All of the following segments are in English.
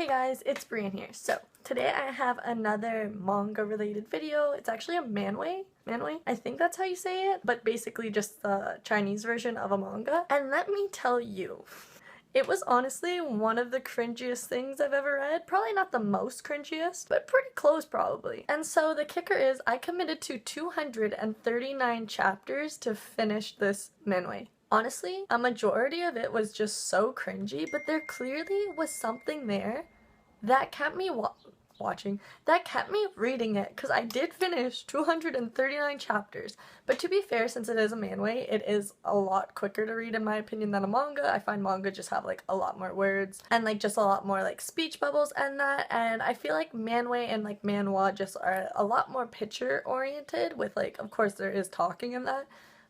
Hey guys, it's Brian here. So, today I have another manga related video. It's actually a manhwa. I think that's how you say it, but basically just the Chinese version of a manga. And let me tell you, it was honestly one of the cringiest things I've ever read. Probably not the most cringiest, but pretty close probably. And so the kicker is I committed to 239 chapters to finish this manhwa. Honestly, a majority of it was just so cringy, but there clearly was something there that kept me reading it, because I did finish 239 chapters. But to be fair, since it is a manhwa, it is a lot quicker to read in my opinion than a manga. I find manga just have like a lot more words and like just a lot more like speech bubbles and that, and I feel like manhwa and like manhwa just are a lot more picture oriented with like, of course there is talking in that,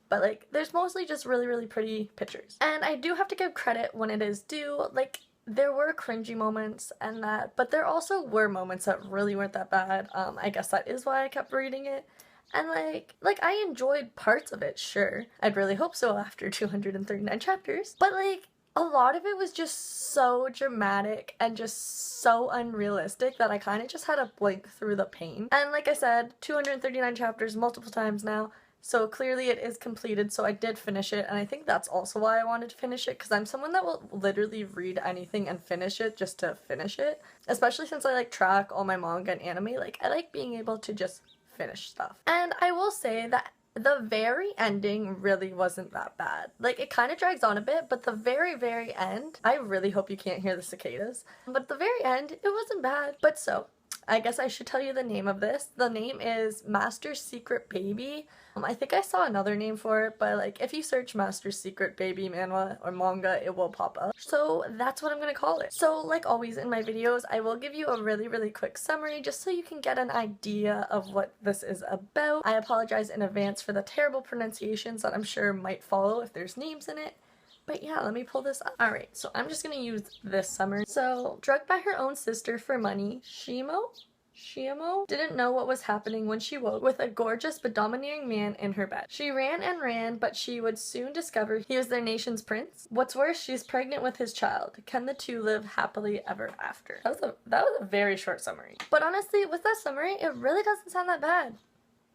but like there's mostly just really pretty pictures. And I do have to give credit when it is due. Like, there were cringy moments and that, but there also were moments that really weren't that bad. I guess that is why I kept reading it. And like I enjoyed parts of it, sure. I'd really hope so after 239 chapters. But like, a lot of it was just so dramatic and just so unrealistic that I kind of just had to blink through the pain. And like I said, 239 chapters multiple times now. So clearly it is completed, so I did finish it, and I think that's also why I wanted to finish it, because I'm someone that will literally read anything and finish it just to finish it. Especially since I like track all my manga and anime, like I like being able to just finish stuff. And I will say that the very ending really wasn't that bad. Like, it kind of drags on a bit, but the very end, I really hope you can't hear the cicadas, but the very end, it wasn't bad. But so, I guess I should tell you the name of this. The name is Master's Secret Baby. I think I saw another name for it, but like if you search Master's Secret Baby manhwa or manga, it will pop up. So that's what I'm gonna call it. So like always in my videos, I will give you a really quick summary just so you can get an idea of what this is about. I apologize in advance for the terrible pronunciations that I'm sure might follow if there's names in it. But yeah, let me pull this up. Alright, so I'm just gonna use this summary. So, drugged by her own sister for money, Shimo didn't know what was happening when she woke with a gorgeous but domineering man in her bed. She ran and ran, but she would soon discover he was their nation's prince. What's worse, she's pregnant with his child. Can the two live happily ever after? That was a very short summary. But honestly, with that summary, it really doesn't sound that bad.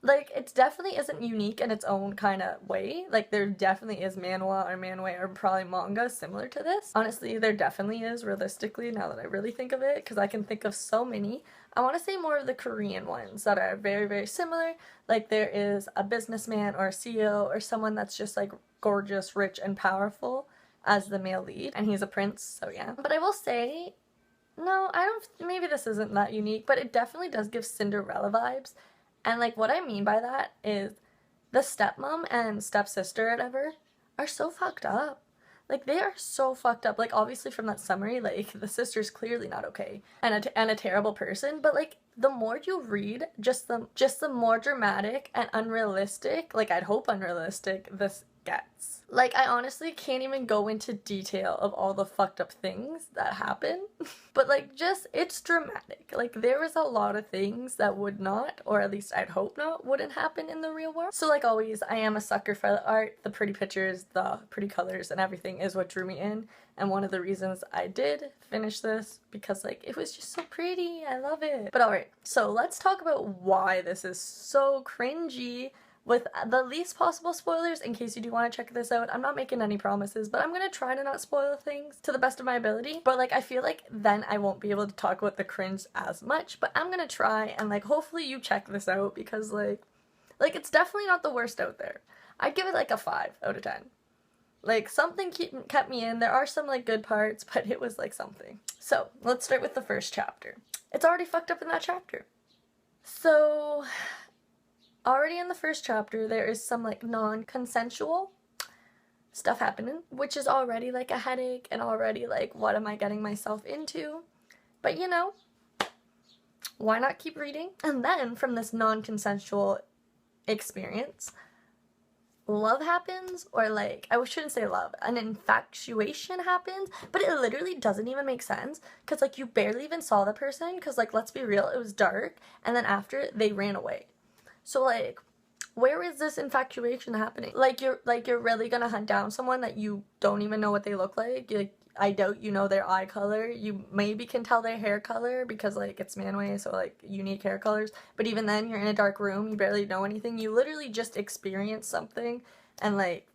Like, it definitely isn't unique in its own kind of way. Like, there definitely is manhwa or probably manga similar to this. Honestly, there definitely is, realistically, now that I really think of it, because I can think of so many. I want to say more of the Korean ones that are very similar. Like, there is a businessman or a CEO or someone that's just, like, gorgeous, rich, and powerful as the male lead, and he's a prince, so yeah. But I will say, no, maybe this isn't that unique, but it definitely does give Cinderella vibes. And like what I mean by that is the stepmom and stepsister or whatever are so fucked up. Like, they are so fucked up. Like, obviously from that summary, like, the sister's clearly not okay and a terrible person, but like the more you read, just the more dramatic and unrealistic, like I'd hope unrealistic, this gets. Like, I honestly can't even go into detail of all the fucked up things that happen, but like, just, it's dramatic. Like, there was a lot of things that would not, or at least I'd hope not, wouldn't happen in the real world. So like always, I am a sucker for the art, the pretty pictures, the pretty colors, and everything is what drew me in, and one of the reasons I did finish this, because like, it was just so pretty, I love it. But alright, so let's talk about why this is so cringy, with the least possible spoilers, in case you do want to check this out. I'm not making any promises, but I'm gonna try to not spoil things to the best of my ability. But like, I feel like then I won't be able to talk about the cringe as much, but I'm gonna try, and like, hopefully you check this out, because like it's definitely not the worst out there. I'd give it like a 5 out of 10. Like, something kept me in. There are some like good parts, but it was like something. So let's start with the first chapter. It's already fucked up in that chapter. So already in the first chapter, there is some like non-consensual stuff happening, which is already like a headache, and already like, what am I getting myself into? But you know, why not keep reading? And then from this non-consensual experience, love happens, or like, I shouldn't say love, an infatuation happens, but it literally doesn't even make sense, because like, you barely even saw the person, because like, let's be real, it was dark, and then after, they ran away. So like, where is this infatuation happening? Like, you're really gonna hunt down someone that you don't even know what they look like? I doubt you know their eye color. You maybe can tell their hair color because, like, it's manhwa, so, like, unique hair colors. But even then, you're in a dark room, you barely know anything. You literally just experience something, and, like,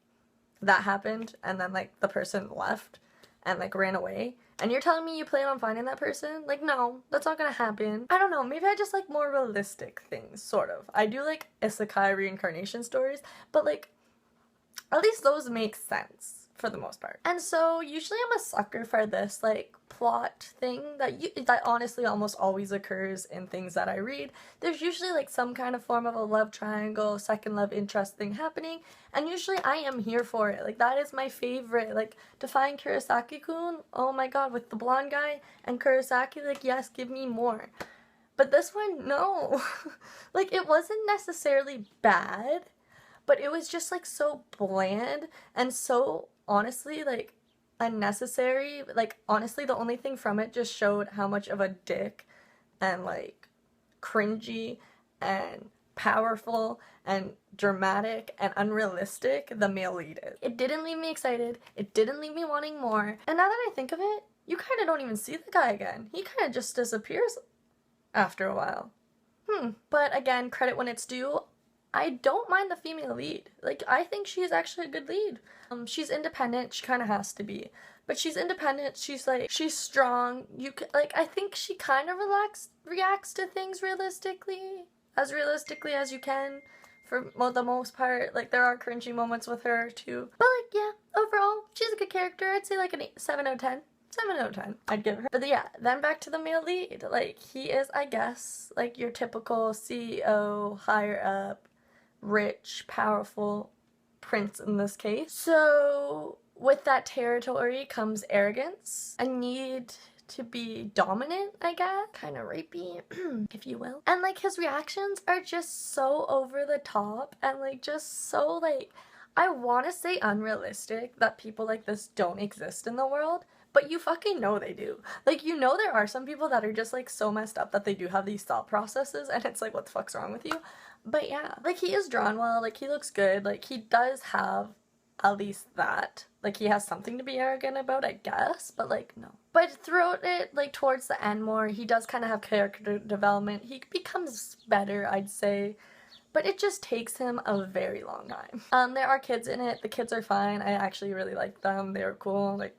that happened, and then, like, the person left and, like, ran away. And you're telling me you plan on finding that person? Like, no, that's not gonna happen. I don't know, maybe I just like more realistic things, sort of. I do like isekai reincarnation stories, but, like, at least those make sense for the most part. And so usually I'm a sucker for this, like, plot thing that honestly almost always occurs in things that I read. There's usually, like, some kind of form of a love triangle, second love interest thing happening, and usually I am here for it. Like, that is my favorite. Like, Defying Kurosaki-kun, oh my god, with the blonde guy and Kurosaki, like, yes, give me more. But this one, no. Like, it wasn't necessarily bad, but it was just, like, so bland and so, honestly, like, unnecessary. Like, honestly, the only thing from it just showed how much of a dick and, like, cringy and powerful and dramatic and unrealistic the male lead is. It didn't leave me excited. It didn't leave me wanting more. And now that I think of it, you kind of don't even see the guy again. He kind of just disappears after a while. But again, credit when it's due. I don't mind the female lead. Like, I think she's actually a good lead. She's independent. She kind of has to be. But she's independent. She's, like, she's strong. Like, I think she kind of reacts to things realistically as you can for the most part. Like, there are cringy moments with her, too. But, like, yeah, overall, she's a good character. I'd say, like, an 7 out of 10. 7 out of 10, I'd give her. But yeah, then back to the male lead. Like, he is, I guess, like, your typical CEO, higher up, rich, powerful prince in this case. So with that territory comes arrogance, a need to be dominant, I guess, kind of rapey, if you will. And, like, his reactions are just so over the top and, like, just so, like, I want to say unrealistic that people like this don't exist in the world, but you fucking know they do. Like, you know there are some people that are just, like, so messed up that they do have these thought processes, and it's like, what the fuck's wrong with you? But yeah, like, he is drawn well, like, he looks good, like, he does have at least that. Like, he has something to be arrogant about, I guess, but, like, no. But throughout it, like, towards the end more, he does kind of have character development. He becomes better, I'd say. But it just takes him a very long time. There are kids in it. The kids are fine. I actually really like them. They were cool. Like,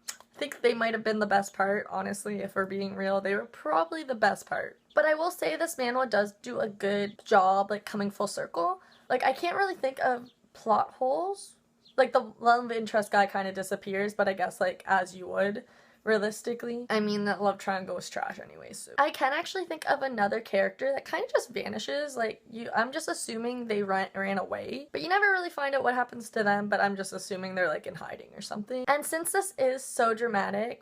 I think they might have been the best part, honestly, if we're being real. They were probably the best part. But I will say this manhwa does do a good job, like, coming full circle. Like, I can't really think of plot holes. Like, the love interest guy kind of disappears, but I guess, like, as you would, realistically. I mean, that love triangle was trash anyway, so. I can actually think of another character that kind of just vanishes. Like, I'm just assuming they ran away, but you never really find out what happens to them, but I'm just assuming they're, like, in hiding or something. And since this is so dramatic,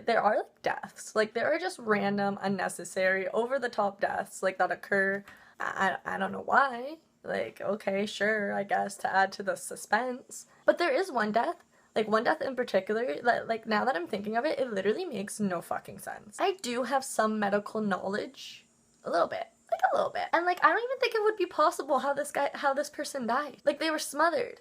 there are, like, deaths. Like, there are just random, unnecessary, over-the-top deaths, like, that occur. I don't know why. Like, okay, sure, I guess, to add to the suspense. But there is one death. Like, one death in particular, that, like, now that I'm thinking of it, it literally makes no fucking sense. I do have some medical knowledge. A little bit. Like, a little bit. And, like, I don't even think it would be possible how this person died. Like, they were smothered.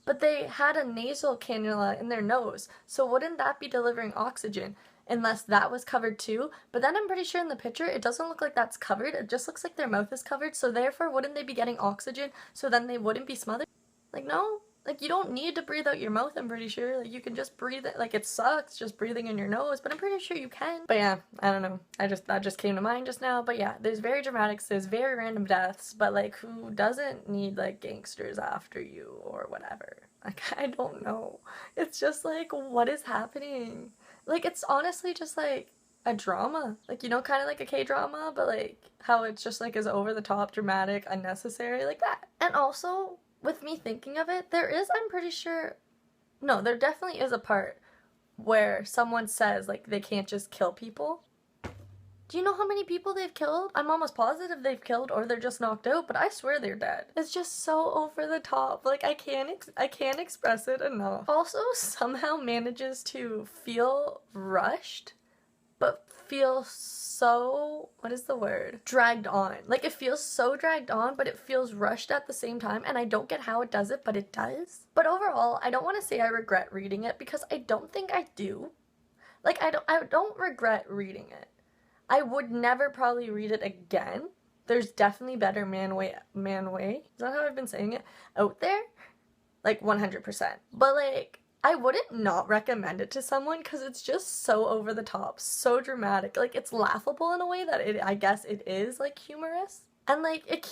But they had a nasal cannula in their nose. So wouldn't that be delivering oxygen? Unless that was covered too. But then I'm pretty sure in the picture, it doesn't look like that's covered. It just looks like their mouth is covered. So therefore, wouldn't they be getting oxygen? So then they wouldn't be smothered? Like, no. Like, you don't need to breathe out your mouth, I'm pretty sure. Like, you can just breathe it. Like, it sucks just breathing in your nose, but I'm pretty sure you can. But yeah, I don't know. That just came to mind just now. But yeah, there's very dramatics, there's very random deaths, but, like, who doesn't need, like, gangsters after you or whatever? Like, I don't know. It's just, like, what is happening? Like, it's honestly just, like, a drama. Like, you know, kind of like a K-drama, but, like, how it's just, like, is over-the-top, dramatic, unnecessary, like that. And also, with me thinking of it, there definitely is a part where someone says, like, they can't just kill people. Do you know how many people they've killed? I'm almost positive they've killed, or they're just knocked out, but I swear they're dead. It's just so over the top. Like, I can't express it enough. Also, somehow manages to feel rushed, but feel so, what is the word? Dragged on. Like, it feels so dragged on, but it feels rushed at the same time, and I don't get how it does it, but it does. But overall, I don't want to say I regret reading it because I don't think I do. Like, I don't regret reading it. I would never probably read it again. There's definitely better manhwa, is that how I've been saying it, out there? Like, 100%. But, like, I wouldn't not recommend it to someone because it's just so over the top, so dramatic. Like, it's laughable in a way that I guess it is, like, humorous. And, like, it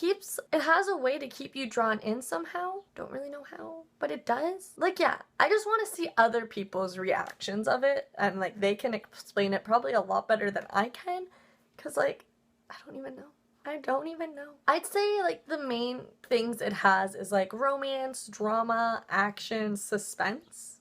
has a way to keep you drawn in somehow. Don't really know how, but it does. Like, yeah, I just want to see other people's reactions of it, and, like, they can explain it probably a lot better than I can, because, like, I don't even know. I'd say, like, the main things it has is, like, romance, drama, action, suspense.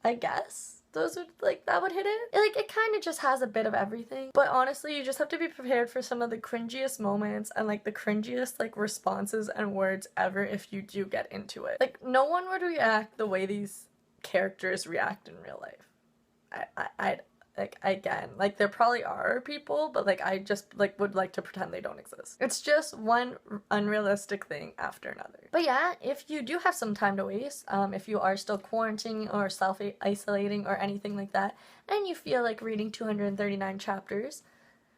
I guess. Those would, like, that would hit it. Like, it kind of just has a bit of everything. But honestly, you just have to be prepared for some of the cringiest moments and, like, the cringiest, like, responses and words ever if you do get into it. Like, no one would react the way these characters react in real life. Like, again, like, there probably are people, but, like, I just, like, would like to pretend they don't exist. It's just one unrealistic thing after another. But yeah, if you do have some time to waste, if you are still quarantining or self-isolating or anything like that, and you feel like reading 239 chapters,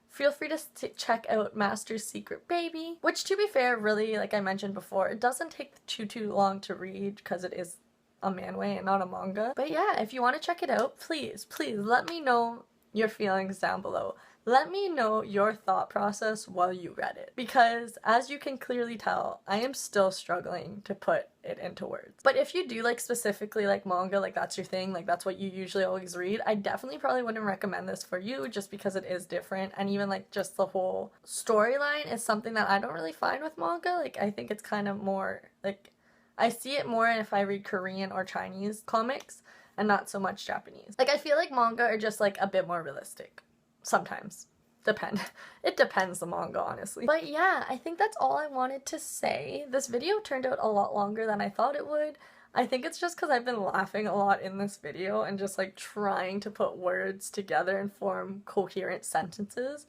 feel free to check out Master's Secret Baby, which, to be fair, really, like I mentioned before, it doesn't take too long to read because it is a manhwa and not a manga. But yeah, if you want to check it out, please let me know your feelings down below. Let me know your thought process while you read it, because as you can clearly tell, I am still struggling to put it into words. But if you do like specifically like manga, like that's your thing, like that's what you usually always read, I definitely probably wouldn't recommend this for you just because it is different, and even like just the whole storyline is something that I don't really find with manga. Like, I think it's kind of more like, I see it more if I read Korean or Chinese comics and not so much Japanese. Like, I feel like manga are just like a bit more realistic. Sometimes. It depends the manga, honestly. But yeah, I think that's all I wanted to say. This video turned out a lot longer than I thought it would. I think it's just because I've been laughing a lot in this video and just like trying to put words together and form coherent sentences.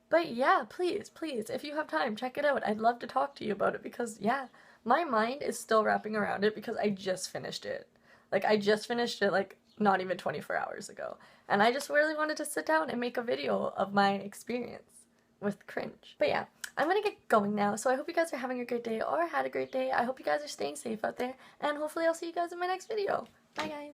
But yeah, please, if you have time, check it out. I'd love to talk to you about it because, yeah, my mind is still wrapping around it because I just finished it. Like, I just finished it, like, not even 24 hours ago. And I just really wanted to sit down and make a video of my experience with cringe. But yeah, I'm gonna get going now. So I hope you guys are having a great day or had a great day. I hope you guys are staying safe out there. And hopefully I'll see you guys in my next video. Bye, guys.